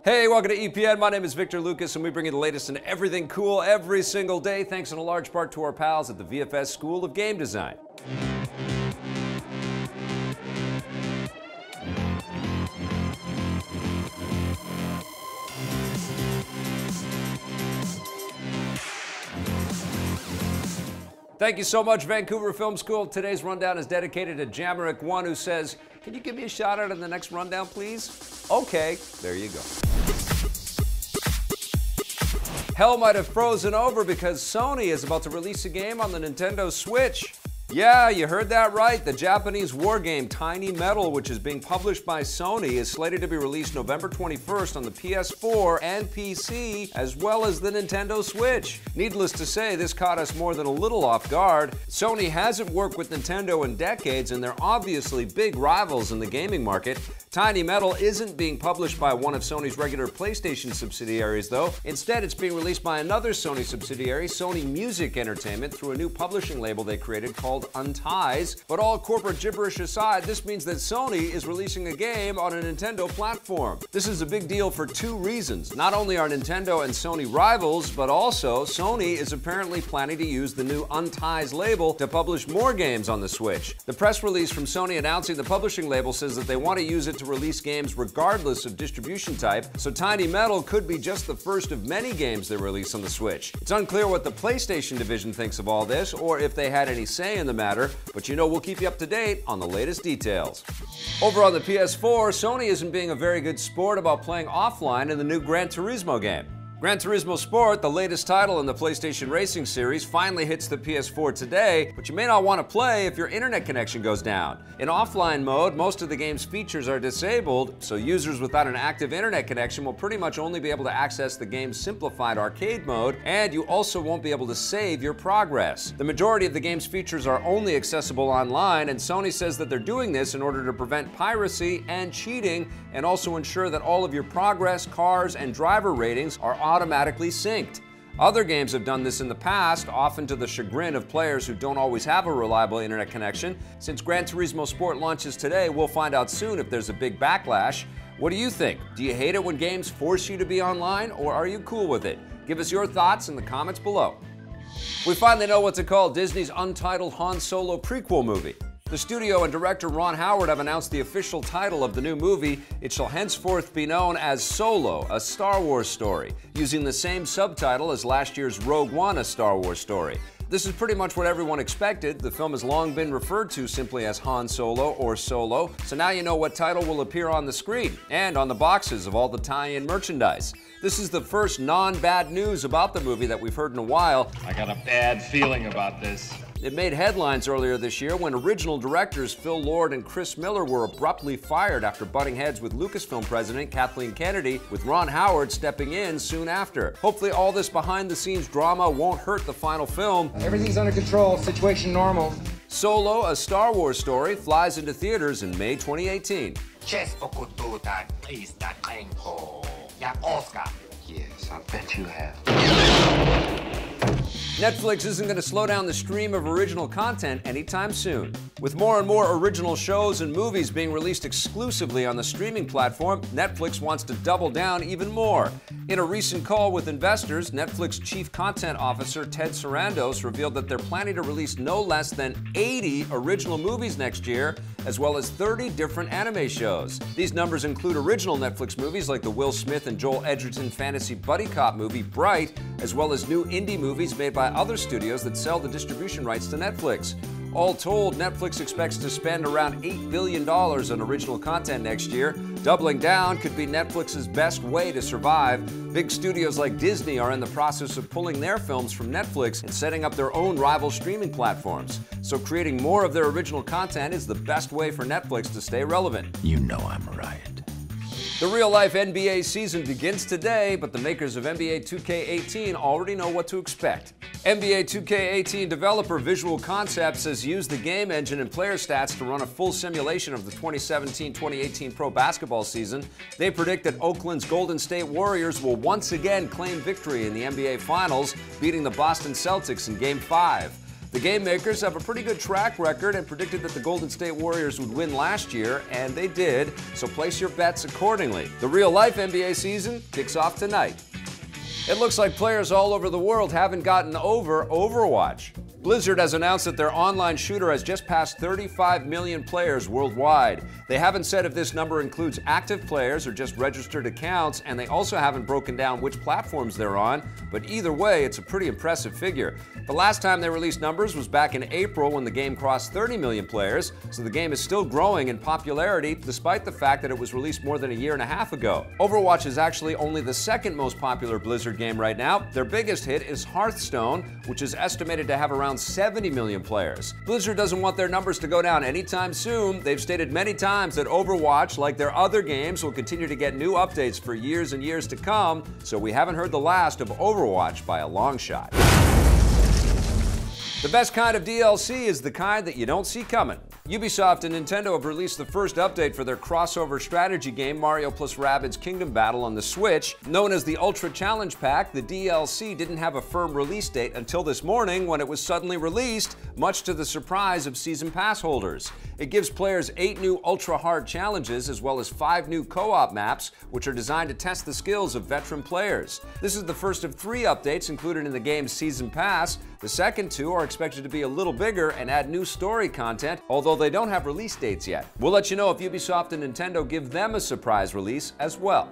Hey, welcome to EPN. My name is Victor Lucas, and we bring you the latest in everything cool every single day, thanks in a large part to our pals at the VFS School of Game Design. Thank you so much, Vancouver Film School. Today's rundown is dedicated to Jamerick1, who says, "Can you give me a shout out in the next rundown, please?" Okay, there you go. Hell might have frozen over because Sony is about to release a game on the Nintendo Switch. Yeah, you heard that right. The Japanese war game Tiny Metal, which is being published by Sony, is slated to be released November 21st on the PS4 and PC, as well as the Nintendo Switch. Needless to say, this caught us more than a little off guard. Sony hasn't worked with Nintendo in decades, and they're obviously big rivals in the gaming market. Tiny Metal isn't being published by one of Sony's regular PlayStation subsidiaries, though. Instead, it's being released by another Sony subsidiary, Sony Music Entertainment, through a new publishing label they created called Strategize. But all corporate gibberish aside, this means that Sony is releasing a game on a Nintendo platform. This is a big deal for two reasons. Not only are Nintendo and Sony rivals, but also Sony is apparently planning to use the new Strategize label to publish more games on the Switch. The press release from Sony announcing the publishing label says that they want to use it to release games regardless of distribution type, so Tiny Metal could be just the first of many games they release on the Switch. It's unclear what the PlayStation division thinks of all this, or if they had any say in the matter, but you know we'll keep you up to date on the latest details. Over on the PS4, Sony isn't being a very good sport about playing offline in the new Gran Turismo game. Gran Turismo Sport, the latest title in the PlayStation Racing series, finally hits the PS4 today, but you may not want to play if your internet connection goes down. In offline mode, most of the game's features are disabled, so users without an active internet connection will pretty much only be able to access the game's simplified arcade mode, and you also won't be able to save your progress. The majority of the game's features are only accessible online, and Sony says that they're doing this in order to prevent piracy and cheating, and also ensure that all of your progress, cars, and driver ratings are automatically synced. Other games have done this in the past, often to the chagrin of players who don't always have a reliable internet connection. Since Gran Turismo Sport launches today, we'll find out soon if there's a big backlash. What do you think? Do you hate it when games force you to be online, or are you cool with it? Give us your thoughts in the comments below. We finally know what to call Disney's untitled Han Solo prequel movie. The studio and director Ron Howard have announced the official title of the new movie. It shall henceforth be known as Solo, a Star Wars story, using the same subtitle as last year's Rogue One, a Star Wars story. This is pretty much what everyone expected. The film has long been referred to simply as Han Solo or Solo, so now you know what title will appear on the screen and on the boxes of all the tie-in merchandise. This is the first non-bad news about the movie that we've heard in a while. I got a bad feeling about this. It made headlines earlier this year when original directors Phil Lord and Chris Miller were abruptly fired after butting heads with Lucasfilm president Kathleen Kennedy, with Ron Howard stepping in soon after. Hopefully all this behind-the-scenes drama won't hurt the final film. Everything's under control, situation normal. Solo, a Star Wars story, flies into theaters in May 2018. Yes, I bet you have. Netflix isn't going to slow down the stream of original content anytime soon. With more and more original shows and movies being released exclusively on the streaming platform, Netflix wants to double down even more. In a recent call with investors, Netflix Chief Content Officer Ted Sarandos revealed that they're planning to release no less than 80 original movies next year, as well as 30 different anime shows. These numbers include original Netflix movies like the Will Smith and Joel Edgerton fantasy buddy cop movie Bright, as well as new indie movies made by other studios that sell the distribution rights to Netflix. All told, Netflix expects to spend around $8 billion on original content next year. Doubling down could be Netflix's best way to survive. Big studios like Disney are in the process of pulling their films from Netflix and setting up their own rival streaming platforms. So creating more of their original content is the best way for Netflix to stay relevant. You know I'm right. The real-life NBA season begins today, but the makers of NBA 2K18 already know what to expect. NBA 2K18 developer Visual Concepts has used the game engine and player stats to run a full simulation of the 2017-2018 pro basketball season. They predict that Oakland's Golden State Warriors will once again claim victory in the NBA Finals, beating the Boston Celtics in Game 5. The game makers have a pretty good track record and predicted that the Golden State Warriors would win last year, and they did, so place your bets accordingly. The real-life NBA season kicks off tonight. It looks like players all over the world haven't gotten over Overwatch. Blizzard has announced that their online shooter has just passed 35 million players worldwide. They haven't said if this number includes active players or just registered accounts, and they also haven't broken down which platforms they're on, but either way, it's a pretty impressive figure. The last time they released numbers was back in April when the game crossed 30 million players, so the game is still growing in popularity despite the fact that it was released more than a year and a half ago. Overwatch is actually only the second most popular Blizzard game right now. Their biggest hit is Hearthstone, which is estimated to have around 70 million players. Blizzard doesn't want their numbers to go down anytime soon. They've stated many times that Overwatch, like their other games, will continue to get new updates for years and years to come, so we haven't heard the last of Overwatch by a long shot. The best kind of DLC is the kind that you don't see coming. Ubisoft and Nintendo have released the first update for their crossover strategy game Mario plus Rabbids Kingdom Battle on the Switch. Known as the Ultra Challenge Pack, the DLC didn't have a firm release date until this morning when it was suddenly released, much to the surprise of Season Pass holders. It gives players 8 new ultra-hard challenges as well as 5 new co-op maps, which are designed to test the skills of veteran players. This is the first of 3 updates included in the game's Season Pass. The second 2 are expected to be a little bigger and add new story content, although they don't have release dates yet. We'll let you know if Ubisoft and Nintendo give them a surprise release as well.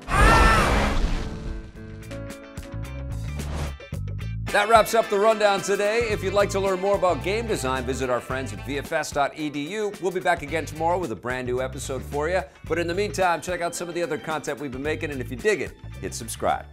That wraps up the rundown today. If you'd like to learn more about game design, visit our friends at VFS.edu. We'll be back again tomorrow with a brand new episode for you. But in the meantime, check out some of the other content we've been making, and if you dig it, hit subscribe.